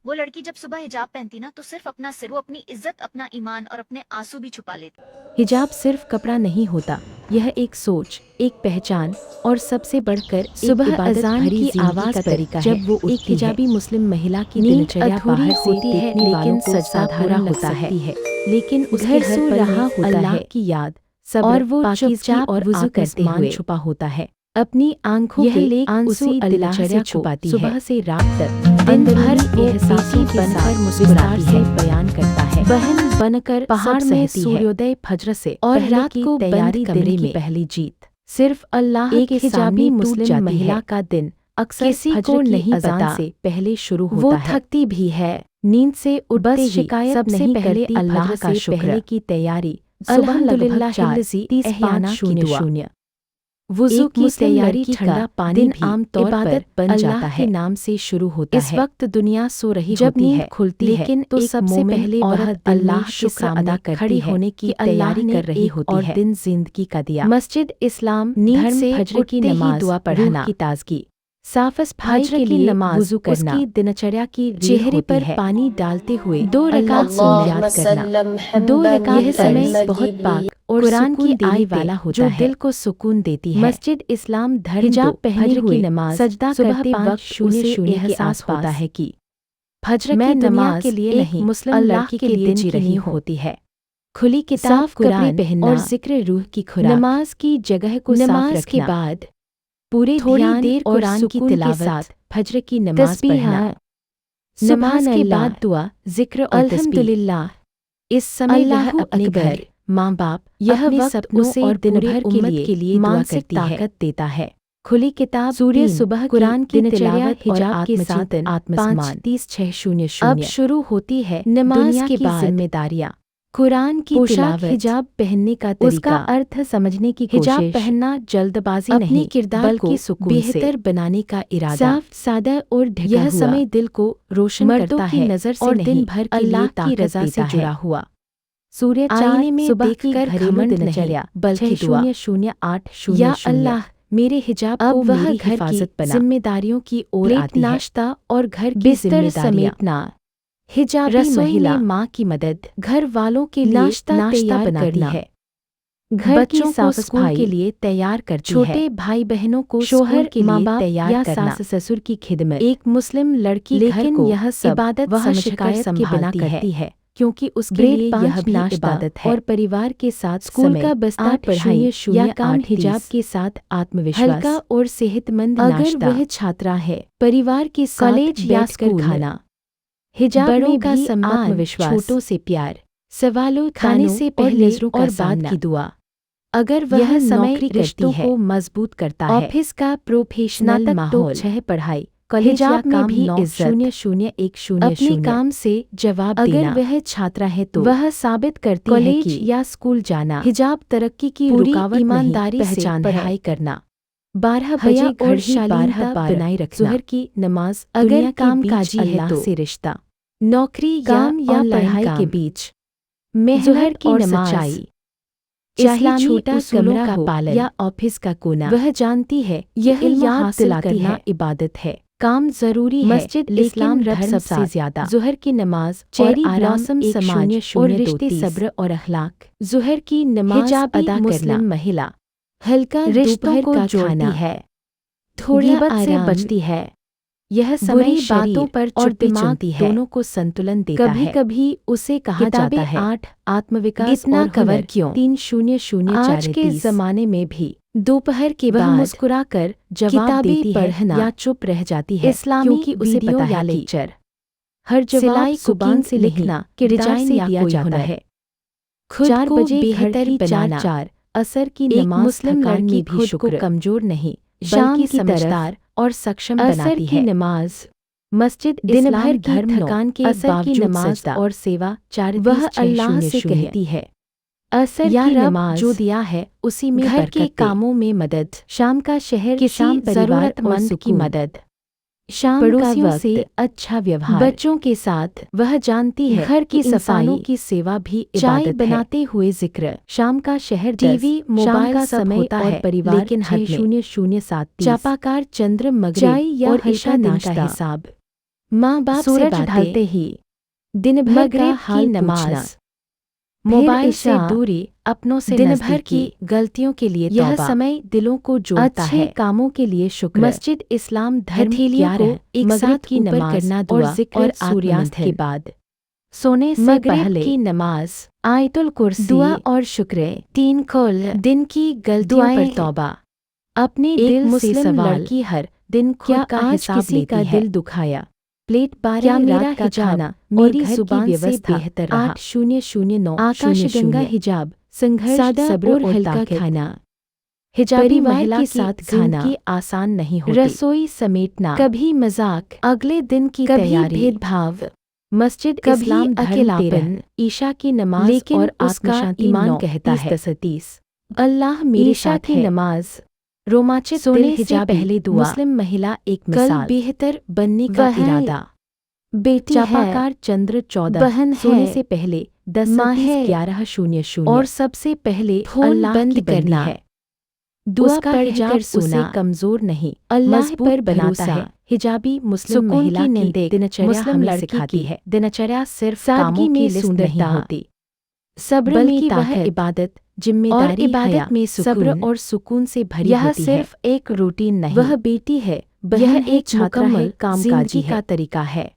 वो लड़की जब सुबह हिजाब पहनती ना तो सिर्फ अपना सिर, वो अपनी इज्जत, अपना ईमान और अपने आंसू भी छुपा लेती। हिजाब सिर्फ कपड़ा नहीं होता, यह एक सोच, एक पहचान और सबसे बढ़कर एक सुबह इबादत अज़ान भरी की जिंदगी आवाज़ का पर तरीका जब है। वो एक उठती है, हिजाबी मुस्लिम महिला की नींद दिनचर्या अधूरी बाहर से होती है, देखने वालों लेकिन को सजदा साधारण पूरा लग होता है। सकती है, लेकिन उसके घर हर सो पल रहा में होता अल्लाह है की याद, सब्र, और वो पाकीज़गी चुपचाप और वुज़ू करते आत्मसम्मान हुए छुपा होता है। अपनी आंखों यह के लेख आंसू उसी अल्लाह से दिनचर्या को छुपाती है। सुबह से रात तक दिन भर अंदरूनी वो एहसासों बेटी के बनकर साथ मुस्कुराती विस्तार है, से बयान करता है, बहन बनकर पहाड़ सब में सहती है सूर्योदय फज्र से और पहले रात की को बंद तैयारी, कमरे दिन की में पहली जीत। सिर्फ अल्लाह एक के हिजाबी सामने मुस्लिम मुस्लिम महिला महिला का दिन अक्सर किसी फज्र को की नहीं अजान पता से पहले शुरू होता वो है। थकती भी है, नींद से उठते बस ही शिकायत सबसे नहीं पहले करती अल्लाह फज्र का से शुक्र, पहले की तैयारी, अल्हम्दुलिल्लाह सुबह लगभग 4:30 वुज़ू एक की मुस्लिम तैयारी लड़की ठंडा का पानी दिन भी आम तौर इबादत पर बन अल्लाह जाता के है। नाम से शुरू होता इस है। वक्त दुनिया सो रही जब होती नींद है, खुलती है लेकिन तो सबसे सबसे पहले पहले औरत वह अल्लाह के शुक्र सामने अदा करती खड़ी है होने की कि अल्लाह तैयारी ने कर रही एक होती और है। दिन जिंदगी का दिया। मस्जिद, इस्लाम, नींद धर्म से फज्र की उठते ही नमाज, दुआ रूह पढ़ना की ताजगी, साफ सफाई फज्र के की लिए नमाज, वुज़ू करना, उसकी दिनचर्या की चेहरे पर है। पानी डालते हुए 2 अल्लाह रकात को सुन्नत, याद करना। 2 रकात यह समय बहुत पाक और कुरान की आयतें वाला होता जो है, दिल को सुकून देती है। मस्जिद, इस्लाम, धर्म, हिजाब पहने फज्र हुए की नमाज, सजदा सुबह करते 5 वक्त शून्य उसे शून्य के एहसास होता है कि फज्र मैं की दुनिया नमाज के लिए एक नहीं, मुस्लिम अल्लाह लड़की के के लिए दिन जी की रही नींव होती है। खुली किताब, साफ कपड़े कुरान पहनना और जिक्र रूह की खुराक, नमाज की जगह को नमाज साफ के रखना, बाद पूरे थोड़ी ध्यान देर और कुरान की सुकून के तिलावत, साथ फज्र की नमाज तस्बीह, पढ़ना, सुभान नमाज के अल्लाह, बाद दुआ, जिक्र और तस्बीह। अल्हम्दुलिल्लाह, इस समय वह अल्लाहु अपने अकबर, घर, माँ बाप, यह अपने वक्त सपनों उसे और दिन पूरे भर उम्मत के लिए मानसिक ताकत देता है। खुली किताब, सूर्य तीन, सुबह की कुरान की दिनचर्या, तिलावत और हिजाब के साथ आत्मचिंतन, आत्मसम्मान। 5:30-6:00 अब शुरू होती है नमाज दुनिया के की बाद जिम्मेदारियां। कुरान की पोशाक, तिलावत, हिजाब पहनने का तरीका, उसका अर्थ समझने की हिजाब कोशिश, पहनना जल्दबाजी अपने नहीं, किरदार बल्कि को सुकून बेहतर से बनाने का इरादा, साफ, सादा और ढका यह हुआ। समय दिल को रोशन मर्दों करता की है नज़र से और नहीं, दिन भर के अल्लाह लिए की ताकत रज़ा से देता जुड़ा है। हुआ। सूर्य आईने में सुबह देखकर की घरेलू घमंड दिनचर्या, नहीं, बल्कि दुआ। 6:00-8:00 या अल्लाह, मेरे हिजाब अब को वह मेरी घर की हिफाजत बना। जिम्मेदारियों की ओर प्लेट, आती है, नाश्ता और घर की बिस्तर जिम्मेदारियां समेटना, हिजाबी रसोई महिला में माँ की मदद, घर वालों के लिए नाश्ता नाश्ता तैयार बनाती करना, है, घर की बच्चों को साफ स्कूल सफाई के लिए तैयार करती है, छोटे भाई बहनों को शोहर, शोहर के माँ लिए बाप तैयार या करना, सास ससुर की खिदमत। एक मुस्लिम लड़की लेकिन घर को यह सब इबादत वह समझकर शिकायत के बिना संभालती करती है, क्योंकि उसके ब्रेड, लिए 5 यह भी नाश्ता इबादत है और परिवार के साथ स्कूल समय, का बस्ता, 8 पढ़ाई या या काम, 8:30 हिजाब के साथ आत्मविश्वास, हल्का और सेहतमंद अगर नाश्ता। वह छात्रा है, परिवार के साथ कॉलेज या बैठकर स्कूल, खाना, हिजाब बड़ों में का भी सम्मान, आत्मविश्वास, छोटों से प्यार, सवालों खाने खाने से से पहले नज़रों का और बाद सामना। की दुआ। अगर वह यह समय नौकरी रिश्तों रिश्तों को मजबूत करता है, ऑफिस का प्रोफेशनल स्नातक माहौल, 6 पढ़ाई, कॉलेज या हिजाब में काम भी 9:00-1:00 अपने काम से जवाब अगर देना। वह छात्रा है तो वह साबित करती है कॉलेज कि या स्कूल जाना हिजाब तरक्की की पूरी रुकावट ईमानदारी नहीं, से पहचान पढ़ाई है। करना 12 हया बजे और घड़ी, शालीनता 12 बनाए रखना, रखना। ज़ोहर की नमाज, अगर दुनिया के काम बीच काजी है अल्लाह तो से रिश्ता, नौकरी काम या या पढ़ाई पढ़ाई के के बीच मेहनत ज़ोहर की और नमाज, सच्चाई, चाहे इस्लामी छोटा उसूलों कमरा का हो पालन, या ऑफिस का कोना, वह जानती है यह इल्म याद हासिल दिलाती करना है। इबादत है। काम जरूरी है, मस्जिद, लेकिन इस्लाम, रब धर्म सबसे साथ, ज्यादा। ज़ोहर की नमाज, चेरी और आराम, ब्लॉसम, एक समाज और और रिश्ते, 2:30 सब्र और अखलाक। ज़ोहर की नमाज हिजाबी अदा मुस्लिम करना, महिला हल्का रिश्तों दोपहर को का जोड़ती खाना है, थोड़ा गिबत से आराम बचती है। यह समय बुरी बातों शरीर पर और चुप्पी दिमाग चुनती है, दोनों को संतुलन देता है। कभी कभी उसे कहा किताबें जाता है 8 आत्मविकास इतना और कवर हुनर क्यों? 3:00 आज के ज़माने में भी दोपहर के वह बाद मुस्कुराकर जवाब किताबें देती है पढ़ना या चुप रह जाती है, इस्लामी क्योंकि उसे वीडियो पता या है कि लेक्चर हर जवाब सिलाई, जुबान कुकिंग से लिखना, किरदार से दिया जाता है। खुद 4 को बजे बेहतर घर की बनाना, 4 असर की एक नमाज, मुस्लिम थकान लड़की में भी खुद शुक्र, को कमजोर नहीं शाम बल्कि की तरफ समझदार और सक्षम असर बनाती की है। नमाज, मस्जिद, दिन इस्लाम, भर की धर्म, थकान के असर की बावजूद नमाज सजदा और सेवा, 4 वह अल्लाह से कहती है असर या की रब नमाज जो दिया है उसी में घर के कामों में मदद, शाम का शहर किसी शाम जरूरतमंद की की मदद, शाम पड़ोसियों का से वक्त, अच्छा व्यवहार, बच्चों के साथ वह जानती है घर की कि इंसानों सफाई, की सेवा भी चाय इबादत बनाते है। हुए जिक्र, शाम का शहर, टीवी, मोबाइल का सब समय होता और है परिवार, लेकिन हद में 6:00-7:30 चापाकार, चंद्र, मगरिब चाय या और हल्का ईशा दिन का नाश्ता। हिसाब। माँ बाप से सूरज बातें, ढलते ही दिन भर मगरिब का की हाल नमाज, पूछना, मोबाइल से इशा, दूरी, अपनों से दिन भर नज़दीकी, की गलतियों के लिए यह तौबा, समय दिलों को जोड़ता अच्छे है। कामों के लिए शुक्र, मस्जिद इस्लाम धर्म हथेलियों को एक मगरिब साथ की ऊपर नमाज करना और दुआ जिक्र और सूर्यास्त के आत्ममंथन, बाद सोने से मगरिब पहले की नमाज, आयतुल कुर्सी, दुआ और शुक्र, 3 कुल, दिन की गलतियों पर दुआएं, तौबा, अपने एक दिल से मुस्लिम सवाल, लड़की हर दिन खुद क्या का आज हिसाब किसी लेती का है। दिल दुखाया? प्लेट 12 क्या मेरा रात का हिजाब खाना मेरी और घर जुबान की से व्यवस्था बेहतर रहा? 8009 आकाशगंगा हिजाब, संघर्ष, सादा सब्र और और हल्का ताकत। खाना, हिजाबी परिवार महिला के की साथ खाना, जिंदगी आसान नहीं होती। रसोई समेटना, कभी मजाक, अगले दिन की कभी तैयारी, भेदभाव, मस्जिद कभी इस्लाम धर्म अकेलापन, 13, ईशा की नमाज लेकिन और उसका आत्मशांति ईमान 9, कहता है, 30 अल्लाह मेरे ईशा साथ की है। नमाज, रोमांचित सोने दिल से हिजाबी पहले दुआ, मुस्लिम महिला एक कल मिसाल, बेहतर बनने का वह इरादा, बेटी है, चापाकार चंद्र 14, बहन सोने है, से पहले 10 माँ है, 1100 और सबसे पहले फोन अल्लाह बंद की बंदी करना, है। दुआ उसका पढ़कर हिजाब उसे सोना, कमजोर नहीं अल्लाह मजबूत पर बनाता भरोसा, है। हिजाबी मुस्लिम सुकून महिला की की नींदें, दिनचर्या मुस्लिम हमें लड़की सिखाती की है। दिनचर्या सिर्फ सादगी कामों में की लिस्ट नहीं सुंदरता, होती, सब्र बल्कि में वह ताकत, इबादत जिम्मेदारी, और इबादत हया, में सब्र सुकून। और सुकून से भरी यह होती है। सिर्फ एक रूटीन नहीं, वह बेटी है, यह बहन है, एक छात्रा मुकम्मल है, कामकाजी जिंदगी है। का तरीका है।